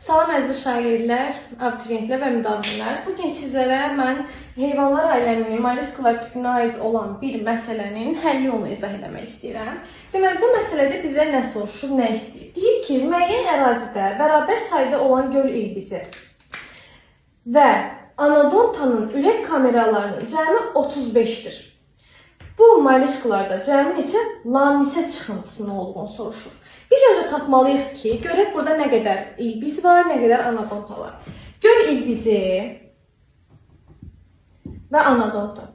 Salam əziz şagirdlər, abituriyentlər və müdavimlər. Bugün sizlərə mən heyvanlar aləminin mollyuskular tipinə aid olan bir məsələnin həlli yolunu izah etmək istəyirəm. Deməli, bu məsələdə bizə nə soruşur, nə istəyir? Deyir ki, müəyyən ərazidə bərabər sayda olan göl ilbizi və anodontanın ürək kameralarının cəmi 35-dir. Bu mollyuskularda cəmi neçə lamisə çıxıntısının olduğunu soruşur. Biz öncə tapmalıyıq ki, görək burada nə qədər ilbiz var, nə qədər anodonta var. Göl ilbizi və anodonta.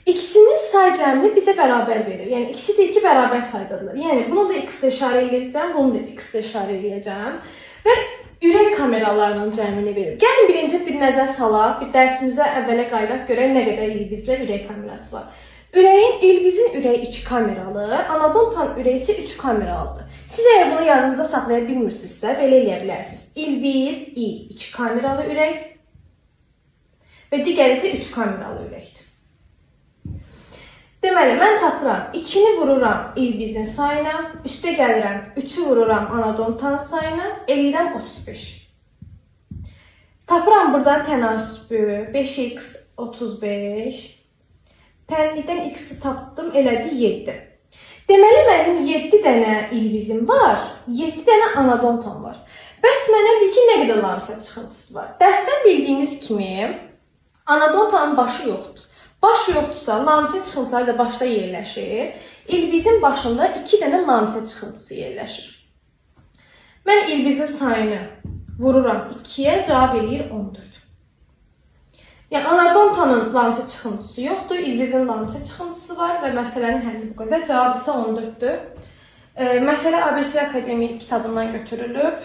İkisinin say cəmini bizə bərabər verir. Yəni, ikisi də 2 bərabər saydadırlar. Yəni, bunu da x-də işarə edəcəm, bunu da x-də işarə edəcəm. Və ürək kameralarının cəmini verir. Gəlin birinci bir nəzər salaq, bir dərsimizə əvvələ qaydaq görək nə qədər ilbizlə ürək kamerası var. İlbizin ürəyi 2 kameralı, anodontanın ürəyi isə 3 kameralıdır. Siz əgər bunu yadınızda saxlaya bilmirsinizsə, belə eləyə bilərsiniz. İlbiz I 2 kameralı ürək və digəri isə 3 kameralı ürəkdir. Deməli, mən tapıram, 2-ni vururam ilbizin sayına, üstə gəlirəm, 3-ü vururam anodontanın sayına, eləyirəm 35. Tapıram buradan tənasübü, 5x 35. Tənlikdən x-i tapdım, elədi 7. Deməli, mənim 7 dənə ilbizim var, 7 dənə anodontam var. Bəs mənə deyir ki, nə qədər lamisə çıxıntısı var? Dərsdən bildiyimiz kimi, anodontanın başı yoxdur. Baş yoxdursa, lamisə çıxıntıları da başda yerləşir. İlbizin başında 2 dənə lamisə çıxıntısı yerləşir. Mən ilbizin sayını vururam 2-yə, cavab eləyir 14. Yəni, anodontanın lamisə çıxıntısı yoxdur, ilbizin lamisə çıxıntısı var və məsələnin həlli bu qədər. Cavab isə 14-dür. Məsələ ABC Akademi kitabından götürülüb.